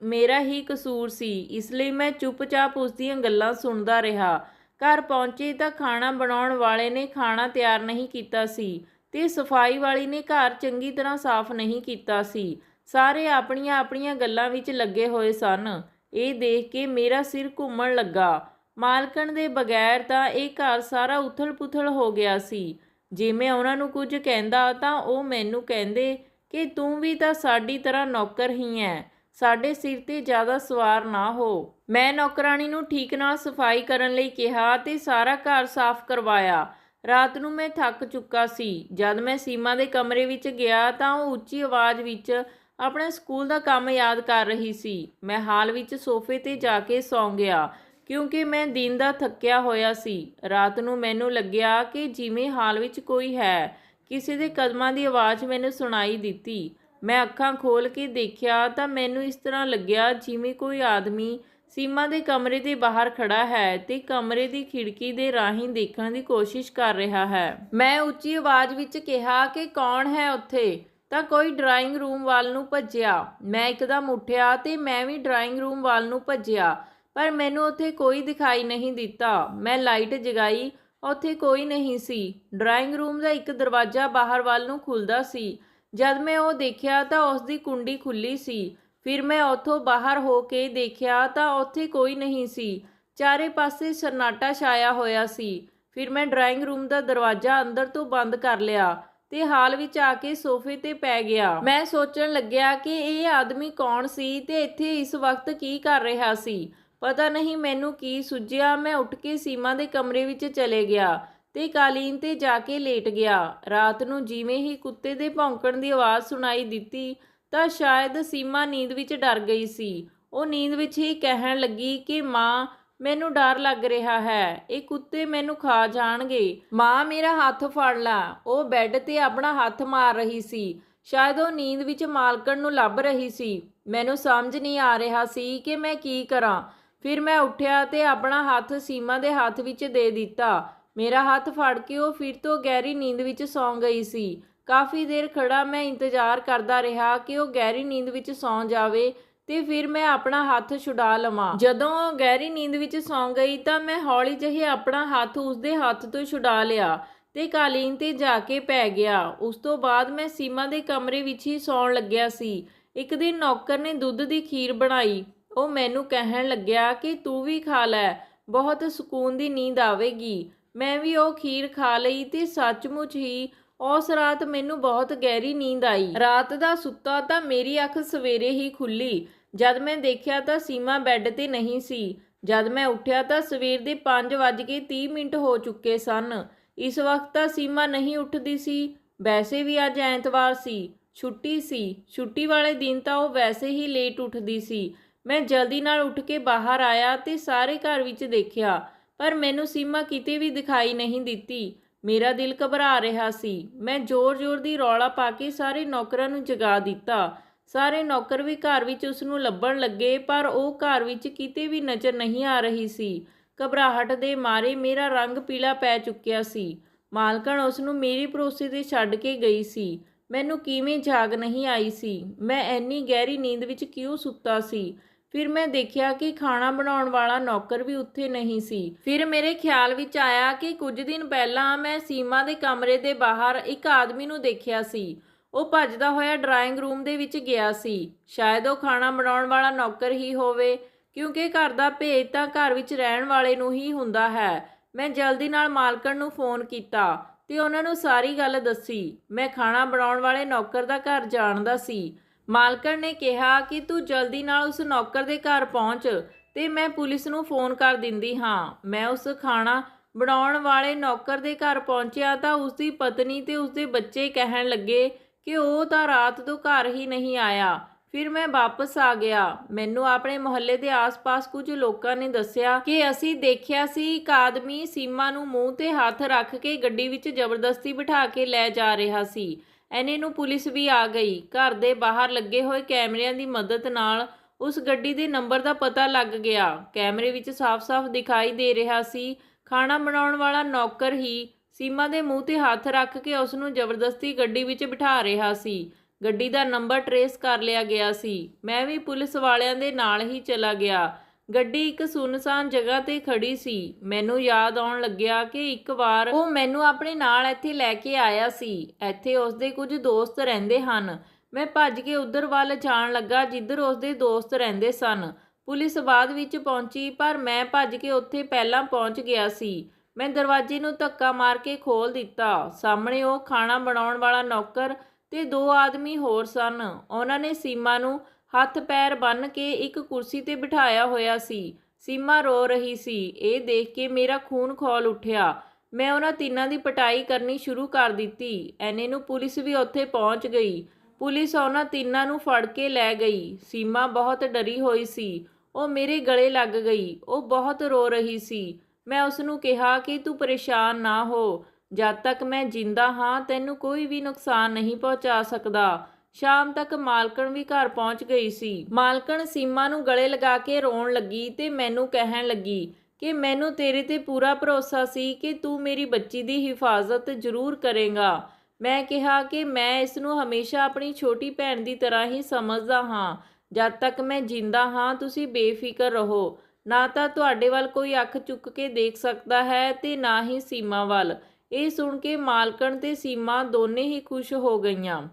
ਮੇਰਾ ਹੀ ਕਸੂਰ ਸੀ, ਇਸ ਲਈ ਮੈਂ ਚੁੱਪਚਾਪ ਉਸ ਦੀਆਂ ਗੱਲਾਂ ਸੁਣਦਾ ਰਿਹਾ। ਘਰ ਪਹੁੰਚੇ ਤਾਂ ਖਾਣਾ ਬਣਾਉਣ ਵਾਲੇ ਨੇ ਖਾਣਾ ਤਿਆਰ ਨਹੀਂ ਕੀਤਾ ਸੀ ਤੇ ਸਫਾਈ ਵਾਲੀ ਨੇ ਘਰ ਚੰਗੀ ਤਰ੍ਹਾਂ ਸਾਫ਼ ਨਹੀਂ ਕੀਤਾ ਸੀ। ਸਾਰੇ ਆਪਣੀਆਂ ਆਪਣੀਆਂ ਗੱਲਾਂ ਵਿੱਚ ਲੱਗੇ ਹੋਏ ਸਨ। ਇਹ ਦੇਖ ਕੇ ਮੇਰਾ ਸਿਰ ਘੁੰਮਣ ਲੱਗਾ। ਮਾਲਕਣ ਦੇ ਬਗੈਰ ਤਾਂ ਇਹ ਘਰ ਸਾਰਾ ਉਥਲ-ਪੁਥਲ ਹੋ ਗਿਆ ਸੀ। ਜੇ ਮੈਂ ਉਹਨਾਂ ਨੂੰ ਕੁਝ ਕਹਿੰਦਾ ਤਾਂ ਉਹ ਮੈਨੂੰ ਕਹਿੰਦੇ ਕਿ ਤੂੰ ਵੀ ਤਾਂ ਸਾਡੀ ਤਰ੍ਹਾਂ ਨੌਕਰ ਹੀ ਹੈ, ਸਾਡੇ ਸਿਰ ਤੇ ਜ਼ਿਆਦਾ ਸਵਾਰ ਨਾ ਹੋ। ਮੈਂ ਨੌਕਰਾਣੀ ਨੂੰ ਠੀਕ ਨਾਲ ਸਫਾਈ ਕਰਨ ਲਈ ਕਿਹਾ ਤੇ ਸਾਰਾ ਘਰ ਸਾਫ਼ ਕਰਵਾਇਆ। ਰਾਤ ਨੂੰ ਮੈਂ ਥੱਕ ਚੁੱਕਾ ਸੀ। ਜਦ ਮੈਂ ਸੀਮਾ ਦੇ ਕਮਰੇ ਵਿੱਚ ਗਿਆ ਤਾਂ ਉਹ ਉੱਚੀ ਆਵਾਜ਼ ਵਿੱਚ ਆਪਣੇ ਸਕੂਲ ਦਾ ਕੰਮ ਯਾਦ ਕਰ ਰਹੀ ਸੀ। ਮੈਂ ਹਾਲ ਵਿੱਚ ਸੋਫੇ ਤੇ ਜਾ ਕੇ ਸੌਂ ਗਿਆ ਕਿਉਂਕਿ ਮੈਂ ਦਿਨ ਦਾ ਥੱਕਿਆ ਹੋਇਆ ਸੀ। ਰਾਤ ਨੂੰ ਮੈਨੂੰ ਲੱਗਿਆ ਕਿ ਜਿਵੇਂ ਹਾਲ ਵਿੱਚ ਕੋਈ ਹੈ। ਕਿਸੇ ਦੇ ਕਦਮਾਂ ਦੀ ਆਵਾਜ਼ ਮੈਨੂੰ ਸੁਣਾਈ ਦਿੱਤੀ। ਮੈਂ ਅੱਖਾਂ ਖੋਲ੍ਹ ਕੇ ਦੇਖਿਆ ਤਾਂ ਮੈਨੂੰ ਇਸ ਤਰ੍ਹਾਂ ਲੱਗਿਆ ਜਿਵੇਂ ਕੋਈ ਆਦਮੀ ਸੀਮਾ ਦੇ ਕਮਰੇ ਦੇ ਬਾਹਰ ਖੜਾ ਹੈ ਤੇ ਕਮਰੇ ਦੀ ਖਿੜਕੀ ਦੇ ਰਾਹੀਂ ਦੇਖਣ ਦੀ ਕੋਸ਼ਿਸ਼ ਕਰ ਰਿਹਾ ਹੈ। ਮੈਂ ਉੱਚੀ ਆਵਾਜ਼ ਵਿੱਚ ਕਿਹਾ ਕਿ ਕੌਣ ਹੈ ਉੱਥੇ, ਤਾਂ ਕੋਈ ਡਰਾਇੰਗ ਰੂਮ ਵੱਲ ਨੂੰ ਭੱਜਿਆ। ਮੈਂ ਇੱਕਦਮ ਉੱਠਿਆ ਤੇ ਮੈਂ ਵੀ ਡਰਾਇੰਗ ਰੂਮ ਵੱਲ ਨੂੰ ਭੱਜਿਆ, ਪਰ ਮੈਨੂੰ ਉੱਥੇ ਕੋਈ ਦਿਖਾਈ ਨਹੀਂ ਦਿੱਤਾ। ਮੈਂ ਲਾਈਟ ਜਗਾਈ, ਉੱਥੇ ਕੋਈ ਨਹੀਂ ਸੀ। ਡਰਾਇੰਗ ਰੂਮ ਦਾ ਇੱਕ ਦਰਵਾਜ਼ਾ ਬਾਹਰ ਵੱਲ ਨੂੰ ਖੁੱਲ੍ਹਦਾ ਸੀ। ਜਦ ਮੈਂ ਉਹ ਦੇਖਿਆ ਤਾਂ ਉਸ ਦੀ ਕੁੰਡੀ ਖੁੱਲ੍ਹੀ ਸੀ। ਫਿਰ ਮੈਂ ਉੱਥੋਂ ਬਾਹਰ ਹੋ ਕੇ ਦੇਖਿਆ ਤਾਂ ਉੱਥੇ ਕੋਈ ਨਹੀਂ ਸੀ। ਚਾਰੇ ਪਾਸੇ ਸन्नाटा ਛਾਇਆ ਹੋਇਆ ਸੀ। ਫਿਰ ਮੈਂ ਡਰਾਇੰਗ ਰੂਮ ਦਾ ਦਰਵਾਜ਼ਾ ਅੰਦਰ ਤੋਂ ਬੰਦ ਕਰ ਲਿਆ ਤੇ ਹਾਲ ਵਿੱਚ ਆ ਕੇ ਸੋਫੇ ਤੇ ਪੈ ਗਿਆ। ਮੈਂ ਸੋਚਣ ਲੱਗਿਆ ਕਿ ਇਹ ਆਦਮੀ ਕੌਣ ਸੀ ਤੇ ਇੱਥੇ ਇਸ ਵਕਤ ਕੀ ਕਰ ਰਿਹਾ ਸੀ। ਪਤਾ ਨਹੀਂ ਮੈਨੂੰ ਕੀ ਸੁੱਝਿਆ। ਮੈਂ ਉੱਠ ਕੇ ਸੀਮਾ ਦੇ ਕਮਰੇ ਵਿੱਚ ਚਲੇ ਗਿਆ ਤੇ ਕਾਲੀਨ ਤੇ ਜਾ ਕੇ ਲੇਟ ਗਿਆ। ਰਾਤ ਨੂੰ ਜਿਵੇਂ ਹੀ ਕੁੱਤੇ ਦੇ ਭੌਂਕਣ ਦੀ ਆਵਾਜ਼ ਸੁਣਾਈ ਦਿੱਤੀ ਤਾਂ ਸ਼ਾਇਦ ਸੀਮਾ ਨੀਂਦ ਵਿੱਚ ਡਰ ਗਈ ਸੀ। ਉਹ ਨੀਂਦ ਵਿੱਚ ਹੀ ਕਹਿਣ ਲੱਗੀ ਕਿ ਮਾਂ, ਮੈਨੂੰ ਡਰ ਲੱਗ ਰਿਹਾ ਹੈ, ਇਹ ਕੁੱਤੇ ਮੈਨੂੰ ਖਾ ਜਾਣਗੇ। ਮਾਂ, ਮੇਰਾ ਹੱਥ ਫੜ ਲੈ। ਉਹ ਬੈੱਡ ਤੇ ਆਪਣਾ ਹੱਥ ਮਾਰ ਰਹੀ ਸੀ। ਸ਼ਾਇਦ ਉਹ ਨੀਂਦ ਵਿੱਚ ਮਾਲਕਣ ਨੂੰ ਲੱਭ ਰਹੀ ਸੀ। ਮੈਨੂੰ ਸਮਝ ਨਹੀਂ ਆ ਰਿਹਾ ਸੀ ਕਿ ਮੈਂ ਕੀ ਕਰਾਂ। ਫਿਰ ਮੈਂ ਉੱਠਿਆ ਤੇ ਆਪਣਾ ਹੱਥ ਸੀਮਾ ਦੇ ਹੱਥ ਵਿੱਚ ਦੇ ਦਿੱਤਾ। ਮੇਰਾ ਹੱਥ ਫੜ ਕੇ ਉਹ ਫਿਰ ਤੋਂ ਗਹਿਰੀ ਨੀਂਦ ਵਿੱਚ ਸੌਂ ਗਈ ਸੀ। ਕਾਫੀ ਦੇਰ ਖੜਾ ਮੈਂ ਇੰਤਜ਼ਾਰ ਕਰਦਾ ਰਿਹਾ ਕਿ ਉਹ ਗਹਿਰੀ ਨੀਂਦ ਵਿੱਚ ਸੌਂ ਜਾਵੇ ਤੇ ਫਿਰ ਮੈਂ ਆਪਣਾ ਹੱਥ ਛੁਡਾ ਲਵਾਂ। ਜਦੋਂ ਉਹ ਗਹਿਰੀ ਨੀਂਦ ਵਿੱਚ ਸੌਂ ਗਈ ਤਾਂ ਮੈਂ ਹੌਲੀ ਜਿਹੇ ਆਪਣਾ ਹੱਥ ਉਸਦੇ ਹੱਥ ਤੋਂ ਛੁਡਾ ਲਿਆ ਤੇ ਕਾਲੀਨ ਤੇ ਜਾ ਕੇ ਪੈ ਗਿਆ। ਉਸ ਤੋਂ ਬਾਅਦ ਮੈਂ ਸੀਮਾ ਦੇ ਕਮਰੇ ਵਿੱਚ ਹੀ ਸੌਣ ਲੱਗਿਆ ਸੀ। ਇੱਕ ਦਿਨ ਨੌਕਰ ਨੇ ਦੁੱਧ ਦੀ ਖੀਰ ਬਣਾਈ। ਉਹ ਮੈਨੂੰ ਕਹਿਣ ਲੱਗਿਆ ਕਿ ਤੂੰ ਵੀ ਖਾ ਲੈ, ਬਹੁਤ ਸਕੂਨ ਦੀ ਨੀਂਦ ਆਵੇਗੀ। ਮੈਂ ਵੀ ਉਹ ਖੀਰ ਖਾ ਲਈ ਤੇ ਸੱਚਮੁੱਚ ਹੀ ਉਸ ਰਾਤ ਮੈਨੂੰ ਬਹੁਤ ਗਹਿਰੀ ਨੀਂਦ ਆਈ। ਰਾਤ ਦਾ ਸੁੱਤਾ ਤਾਂ ਮੇਰੀ ਅੱਖ ਸਵੇਰੇ ਹੀ ਖੁੱਲੀ। ਜਦ ਮੈਂ ਦੇਖਿਆ ਤਾਂ ਸੀਮਾ ਬੈੱਡ ਤੇ ਨਹੀਂ ਸੀ। ਜਦ ਮੈਂ ਉੱਠਿਆ ਤਾਂ ਸਵੇਰ ਦੇ 5:30 ਹੋ ਚੁੱਕੇ ਸਨ। ਇਸ ਵਕਤ ਤਾਂ ਸੀਮਾ ਨਹੀਂ ਉੱਠਦੀ ਸੀ। ਵੈਸੇ ਵੀ ਅੱਜ ਐਤਵਾਰ ਸੀ, ਛੁੱਟੀ ਸੀ। ਛੁੱਟੀ ਵਾਲੇ ਦਿਨ ਤਾਂ ਉਹ ਵੈਸੇ ਹੀ ਲੇਟ ਉੱਠਦੀ ਸੀ। ਮੈਂ ਜਲਦੀ ਨਾਲ ਉੱਠ ਕੇ ਬਾਹਰ ਆਇਆ ਤੇ ਸਾਰੇ ਘਰ ਵਿੱਚ ਦੇਖਿਆ, ਪਰ ਮੈਨੂੰ ਸੀਮਾ ਕਿਤੇ ਵੀ ਦਿਖਾਈ ਨਹੀਂ ਦਿੱਤੀ। ਮੇਰਾ ਦਿਲ ਘਬਰਾ ਰਿਹਾ ਸੀ। ਮੈਂ ਜ਼ੋਰ-ਜ਼ੋਰ ਦੀ ਰੌਲਾ ਪਾ ਕੇ ਸਾਰੇ ਨੌਕਰਾਂ ਨੂੰ ਜਗਾ ਦਿੱਤਾ। ਸਾਰੇ ਨੌਕਰ ਵੀ ਘਰ ਵਿੱਚ ਉਸ ਨੂੰ ਲੱਭਣ ਲੱਗੇ, ਪਰ ਉਹ ਘਰ ਵਿੱਚ ਕਿਤੇ ਵੀ ਨਜ਼ਰ ਨਹੀਂ ਆ ਰਹੀ ਸੀ। ਘਬਰਾਹਟ ਦੇ ਮਾਰੇ ਮੇਰਾ ਰੰਗ ਪੀਲਾ ਪੈ ਚੁੱਕਿਆ ਸੀ। ਮਾਲਕਣ ਉਸ ਨੂੰ ਮੇਰੇ ਭਰੋਸੇ 'ਤੇ ਛੱਡ ਕੇ ਗਈ ਸੀ। ਮੈਨੂੰ ਕਿਵੇਂ ਜਾਗ ਨਹੀਂ ਆਈ ਸੀ? ਮੈਂ ਇੰਨੀ ਗਹਿਰੀ ਨੀਂਦ ਵਿੱਚ ਕਿਉਂ ਸੁੱਤਾ ਸੀ? ਫਿਰ ਮੈਂ ਦੇਖਿਆ ਕਿ ਖਾਣਾ ਬਣਾਉਣ ਵਾਲਾ ਨੌਕਰ ਵੀ ਉੱਥੇ ਨਹੀਂ ਸੀ। ਫਿਰ ਮੇਰੇ ਖਿਆਲ ਵਿੱਚ ਆਇਆ ਕਿ ਕੁਝ ਦਿਨ ਪਹਿਲਾਂ ਮੈਂ ਸੀਮਾ ਦੇ ਕਮਰੇ ਦੇ ਬਾਹਰ ਇੱਕ ਆਦਮੀ ਨੂੰ ਦੇਖਿਆ ਸੀ। ਉਹ ਭੱਜਦਾ ਹੋਇਆ ਡਰਾਇੰਗ ਰੂਮ ਦੇ ਵਿੱਚ ਗਿਆ ਸੀ। ਸ਼ਾਇਦ ਉਹ ਖਾਣਾ ਬਣਾਉਣ ਵਾਲਾ ਨੌਕਰ ਹੀ ਹੋਵੇ, ਕਿਉਂਕਿ ਘਰ ਦਾ ਭੇਤ ਤਾਂ ਘਰ ਵਿੱਚ ਰਹਿਣ ਵਾਲੇ ਨੂੰ ਹੀ ਹੁੰਦਾ ਹੈ। ਮੈਂ ਜਲਦੀ ਨਾਲ ਮਾਲਕਣ ਨੂੰ ਫੋਨ ਕੀਤਾ ਤੇ ਉਹਨਾਂ ਨੂੰ ਸਾਰੀ ਗੱਲ ਦੱਸੀ। ਮੈਂ ਖਾਣਾ ਬਣਾਉਣ ਵਾਲੇ ਨੌਕਰ ਦਾ ਘਰ ਜਾਣਦਾ ਸੀ। ਮਾਲਕਣ ਨੇ ਕਿਹਾ ਕਿ ਤੂੰ ਜਲਦੀ ਨਾਲ ਉਸ ਨੌਕਰ ਦੇ ਘਰ ਪਹੁੰਚ ਤੇ ਮੈਂ ਪੁਲਿਸ ਨੂੰ ਫੋਨ ਕਰ ਦਿੰਦੀ ਹਾਂ। ਮੈਂ ਉਸ ਖਾਣਾ ਬਣਾਉਣ ਵਾਲੇ ਨੌਕਰ ਦੇ ਘਰ ਪਹੁੰਚਿਆ ਤਾਂ ਉਸ ਦੀ ਪਤਨੀ ਤੇ ਉਸ ਦੇ ਬੱਚੇ ਕਹਿਣ ਲੱਗੇ ਕਿ ਉਹ ਤਾਂ ਰਾਤ ਤੋਂ ਘਰ ਹੀ ਨਹੀਂ ਆਇਆ। ਫਿਰ ਮੈਂ ਵਾਪਸ ਆ ਗਿਆ। ਮੈਨੂੰ ਆਪਣੇ ਮੁਹੱਲੇ ਦੇ ਆਸ-ਪਾਸ ਕੁਝ ਲੋਕਾਂ ਨੇ ਦੱਸਿਆ ਕਿ ਅਸੀਂ ਦੇਖਿਆ ਸੀ ਇੱਕ ਆਦਮੀ ਸੀਮਾ ਨੂੰ ਮੂੰਹ ਤੇ ਹੱਥ ਰੱਖ ਕੇ ਗੱਡੀ ਵਿੱਚ ਜ਼ਬਰਦਸਤੀ ਬਿਠਾ ਕੇ ਲੈ ਜਾ ਰਿਹਾ ਸੀ। ਐਨੇ ਨੂੰ ਪੁਲਿਸ ਵੀ ਆ ਗਈ। ਘਰ ਦੇ ਬਾਹਰ ਲੱਗੇ ਹੋਏ ਕੈਮਰਿਆਂ ਦੀ ਮਦਦ ਨਾਲ ਉਸ ਗੱਡੀ ਦੇ ਨੰਬਰ ਦਾ ਪਤਾ ਲੱਗ ਗਿਆ। ਕੈਮਰੇ ਵਿੱਚ ਸਾਫ਼-ਸਾਫ਼ ਦਿਖਾਈ ਦੇ ਰਿਹਾ ਸੀ ਖਾਣਾ ਬਣਾਉਣ ਵਾਲਾ ਨੌਕਰ ਹੀ ਸੀਮਾ ਦੇ ਮੂੰਹ ਤੇ ਹੱਥ ਰੱਖ ਕੇ ਉਸ ਨੂੰ ਜ਼ਬਰਦਸਤੀ ਗੱਡੀ ਵਿੱਚ ਬਿਠਾ ਰਿਹਾ ਸੀ। ਗੱਡੀ ਦਾ ਨੰਬਰ ਟਰੇਸ ਕਰ ਲਿਆ ਗਿਆ ਸੀ। ਮੈਂ ਵੀ ਪੁਲਿਸ ਵਾਲਿਆਂ ਦੇ ਨਾਲ ਹੀ ਚਲਾ ਗਿਆ। ਗੱਡੀ ਇੱਕ ਸੁੰਨਸਾਨ ਜਗ੍ਹਾ ਤੇ ਖੜੀ ਸੀ। ਮੈਨੂੰ ਯਾਦ ਆਉਣ ਲੱਗਿਆ ਕਿ ਇੱਕ ਵਾਰ ਉਹ ਮੈਨੂੰ ਆਪਣੇ ਨਾਲ ਇੱਥੇ ਲੈ ਕੇ ਆਇਆ ਸੀ। ਇੱਥੇ ਉਸਦੇ ਕੁਝ ਦੋਸਤ ਰਹਿੰਦੇ ਹਨ। ਮੈਂ ਭੱਜ ਕੇ ਉਧਰ ਵੱਲ ਜਾਣ ਲੱਗਾ ਜਿੱਧਰ ਉਸਦੇ ਦੋਸਤ ਰਹਿੰਦੇ ਸਨ। ਪੁਲਿਸ ਬਾਅਦ ਵਿੱਚ ਪਹੁੰਚੀ, ਪਰ ਮੈਂ ਭੱਜ ਕੇ ਉੱਥੇ ਪਹਿਲਾਂ ਪਹੁੰਚ ਗਿਆ ਸੀ। ਮੈਂ ਦਰਵਾਜ਼ੇ ਨੂੰ ਧੱਕਾ ਮਾਰ ਕੇ ਖੋਲ੍ਹ ਦਿੱਤਾ। ਸਾਹਮਣੇ ਉਹ ਖਾਣਾ ਬਣਾਉਣ ਵਾਲਾ ਨੌਕਰ ਤੇ 2 ਆਦਮੀ ਹੋਰ ਸਨ। ਉਹਨਾਂ ਨੇ ਸੀਮਾ ਨੂੰ ਹੱਥ ਪੈਰ ਬੰਨ੍ਹ ਕੇ ਇੱਕ ਕੁਰਸੀ ਤੇ ਬਿਠਾਇਆ ਹੋਇਆ ਸੀ। ਸੀਮਾ ਰੋ ਰਹੀ ਸੀ। ਇਹ ਦੇਖ ਕੇ ਮੇਰਾ ਖੂਨ ਖੌਲ ਉੱਠਿਆ। ਮੈਂ ਉਹਨਾਂ ਤਿੰਨਾਂ ਦੀ ਪਿਟਾਈ ਕਰਨੀ ਸ਼ੁਰੂ ਕਰ ਦਿੱਤੀ। ਐਨੇ ਨੂੰ ਪੁਲਿਸ ਵੀ ਉੱਥੇ ਪਹੁੰਚ ਗਈ। ਪੁਲਿਸ ਉਹਨਾਂ ਤਿੰਨਾਂ ਨੂੰ ਫੜ ਕੇ ਲੈ ਗਈ। ਸੀਮਾ ਬਹੁਤ ਡਰੀ ਹੋਈ ਸੀ। ਉਹ ਮੇਰੇ ਗਲੇ ਲੱਗ ਗਈ। ਉਹ ਬਹੁਤ ਰੋ ਰਹੀ ਸੀ। ਮੈਂ ਉਸ ਨੂੰ ਕਿਹਾ ਕਿ ਤੂੰ ਪਰੇਸ਼ਾਨ ਨਾ ਹੋ। ਜਦ ਤੱਕ ਮੈਂ ਜਿੰਦਾ ਹਾਂ ਤੈਨੂੰ ਕੋਈ ਵੀ ਨੁਕਸਾਨ ਨਹੀਂ ਪਹੁੰਚਾ ਸਕਦਾ। ਸ਼ਾਮ ਤੱਕ ਮਾਲਕਣ ਵੀ ਘਰ ਪਹੁੰਚ ਗਈ ਸੀ। ਮਾਲਕਣ ਸੀਮਾ ਨੂੰ ਗਲੇ ਲਗਾ ਕੇ ਰੋਣ ਲੱਗੀ ਤੇ ਮੈਨੂੰ ਕਹਿਣ ਲੱਗੀ ਕਿ ਮੈਨੂੰ ਤੇਰੇ ਤੇ ਪੂਰਾ ਭਰੋਸਾ ਸੀ ਕਿ ਤੂੰ ਮੇਰੀ ਬੱਚੀ ਦੀ ਹਿਫਾਜ਼ਤ ਜ਼ਰੂਰ ਕਰੇਂਗਾ। ਮੈਂ ਕਿਹਾ ਕਿ ਮੈਂ ਇਸ ਨੂੰ ਹਮੇਸ਼ਾ ਆਪਣੀ ਛੋਟੀ ਭੈਣ ਦੀ ਤਰ੍ਹਾਂ ਹੀ ਸਮਝਦਾ ਹਾਂ। ਜਦ ਤੱਕ ਮੈਂ ਜਿੰਦਾ ਹਾਂ ਤੁਸੀਂ ਬੇਫਿਕਰ ਰਹੋ। ਨਾ ਤਾਂ ਤੁਹਾਡੇ ਵੱਲ ਕੋਈ ਅੱਖ ਚੁੱਕ ਕੇ ਦੇਖ ਸਕਦਾ ਹੈ ਤੇ ਨਾ ਹੀ ਸੀਮਾ ਵੱਲ। ਇਹ ਸੁਣ ਕੇ ਮਾਲਕਣ ਤੇ ਸੀਮਾ ਦੋਨੇ ਹੀ ਖੁਸ਼ ਹੋ ਗਈਆਂ।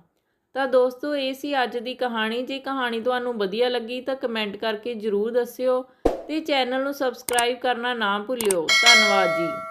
ਤਾਂ ਦੋਸਤੋ, ਇਹ ਸੀ ਅੱਜ ਦੀ ਕਹਾਣੀ। ਜੇ ਕਹਾਣੀ ਤੁਹਾਨੂੰ ਵਧੀਆ ਲੱਗੀ ਤਾਂ ਕਮੈਂਟ ਕਰਕੇ ਜ਼ਰੂਰ ਦੱਸਿਓ ਤੇ ਚੈਨਲ ਨੂੰ ਸਬਸਕ੍ਰਾਈਬ ਕਰਨਾ ਨਾ ਭੁੱਲਿਓ। ਧੰਨਵਾਦ ਜੀ।